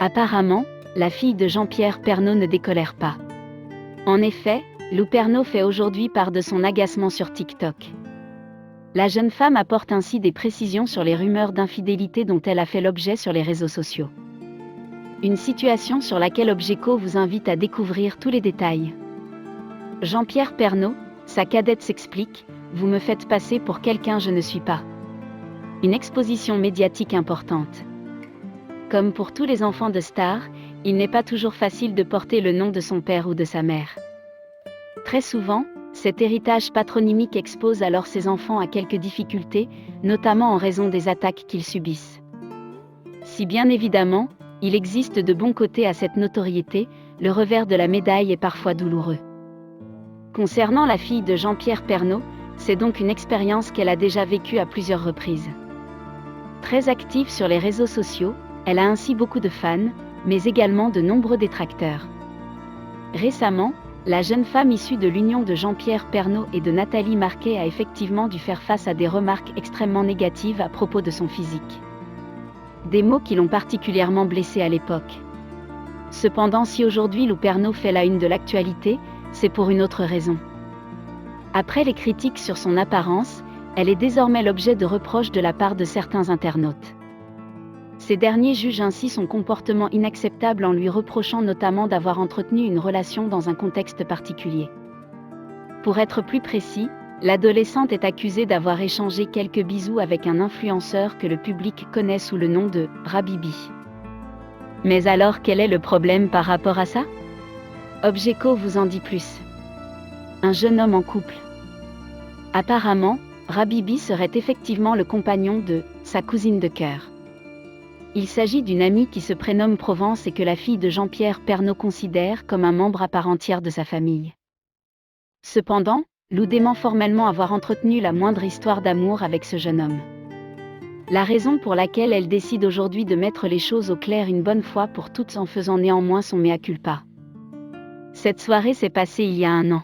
Apparemment, la fille de Jean-Pierre Pernaut ne décolère pas. En effet, Lou Pernaut fait aujourd'hui part de son agacement sur TikTok. La jeune femme apporte ainsi des précisions sur les rumeurs d'infidélité dont elle a fait l'objet sur les réseaux sociaux. Une situation sur laquelle Objeco vous invite à découvrir tous les détails. Jean-Pierre Pernaut, sa cadette s'explique, vous me faites passer pour quelqu'un je ne suis pas. Une exposition médiatique importante. Comme pour tous les enfants de stars, il n'est pas toujours facile de porter le nom de son père ou de sa mère. Très souvent, cet héritage patronymique expose alors ses enfants à quelques difficultés, notamment en raison des attaques qu'ils subissent. Si bien évidemment, il existe de bons côtés à cette notoriété, le revers de la médaille est parfois douloureux. Concernant la fille de Jean-Pierre Pernaut, c'est donc une expérience qu'elle a déjà vécue à plusieurs reprises. Très active sur les réseaux sociaux, elle a ainsi beaucoup de fans, mais également de nombreux détracteurs. Récemment, la jeune femme issue de l'union de Jean-Pierre Pernaut et de Nathalie Marquet a effectivement dû faire face à des remarques extrêmement négatives à propos de son physique. Des mots qui l'ont particulièrement blessée à l'époque. Cependant, si aujourd'hui Lou Pernaut fait la une de l'actualité, c'est pour une autre raison. Après les critiques sur son apparence, elle est désormais l'objet de reproches de la part de certains internautes. Ces derniers jugent ainsi son comportement inacceptable en lui reprochant notamment d'avoir entretenu une relation dans un contexte particulier. Pour être plus précis, l'adolescente est accusée d'avoir échangé quelques bisous avec un influenceur que le public connaît sous le nom de Rabibi. Mais alors quel est le problème par rapport à ça ? Objeco vous en dit plus. Un jeune homme en couple. Apparemment, Rabibi serait effectivement le compagnon de sa cousine de cœur. Il s'agit d'une amie qui se prénomme Provence et que la fille de Jean-Pierre Pernaut considère comme un membre à part entière de sa famille. Cependant, Lou dément formellement avoir entretenu la moindre histoire d'amour avec ce jeune homme. La raison pour laquelle elle décide aujourd'hui de mettre les choses au clair une bonne fois pour toutes en faisant néanmoins son mea culpa. Cette soirée s'est passée il y a 1 an.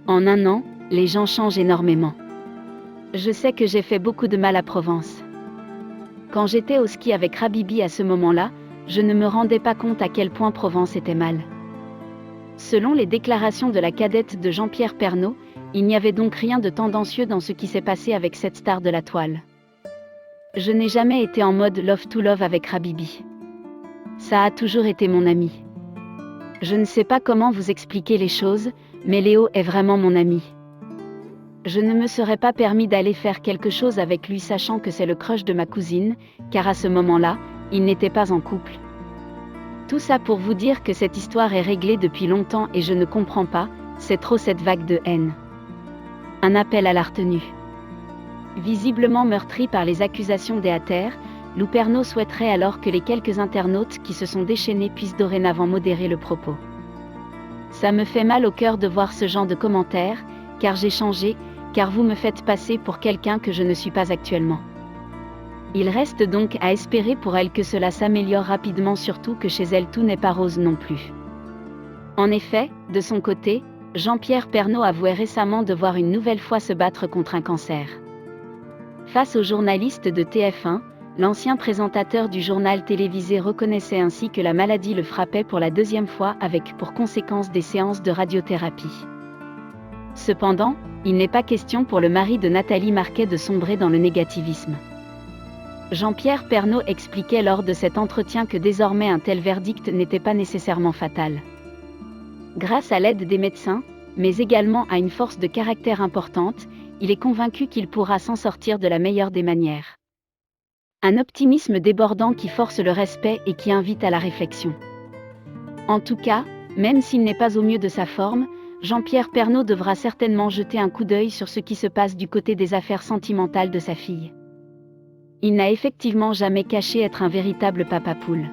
En 1 an, les gens changent énormément. Je sais que j'ai fait beaucoup de mal à Provence. Quand j'étais au ski avec Rabibi à ce moment-là, je ne me rendais pas compte à quel point Provence était mal. Selon les déclarations de la cadette de Jean-Pierre Pernaut, il n'y avait donc rien de tendancieux dans ce qui s'est passé avec cette star de la toile. Je n'ai jamais été en mode love to love avec Rabibi. Ça a toujours été mon ami. Je ne sais pas comment vous expliquer les choses, mais Léo est vraiment mon ami. Je ne me serais pas permis d'aller faire quelque chose avec lui sachant que c'est le crush de ma cousine, car à ce moment-là, ils n'étaient pas en couple. Tout ça pour vous dire que cette histoire est réglée depuis longtemps et je ne comprends pas, c'est trop cette vague de haine. Un appel à la retenue. Visiblement meurtri par les accusations des haters, Lou Pernaut souhaiterait alors que les quelques internautes qui se sont déchaînés puissent dorénavant modérer le propos. Ça me fait mal au cœur de voir ce genre de commentaires, car j'ai changé, car vous me faites passer pour quelqu'un que je ne suis pas actuellement. Il reste donc à espérer pour elle que cela s'améliore rapidement, surtout que chez elle tout n'est pas rose non plus. En effet, de son côté, Jean-Pierre Pernaut avouait récemment devoir une nouvelle fois se battre contre un cancer. Face aux journalistes de TF1, l'ancien présentateur du journal télévisé reconnaissait ainsi que la maladie le frappait pour la 2e fois avec pour conséquence des séances de radiothérapie. Cependant, il n'est pas question pour le mari de Nathalie Marquet de sombrer dans le négativisme. Jean-Pierre Pernaut expliquait lors de cet entretien que désormais un tel verdict n'était pas nécessairement fatal. Grâce à l'aide des médecins, mais également à une force de caractère importante, il est convaincu qu'il pourra s'en sortir de la meilleure des manières. Un optimisme débordant qui force le respect et qui invite à la réflexion. En tout cas, même s'il n'est pas au mieux de sa forme, Jean-Pierre Pernaut devra certainement jeter un coup d'œil sur ce qui se passe du côté des affaires sentimentales de sa fille. Il n'a effectivement jamais caché être un véritable papa poule.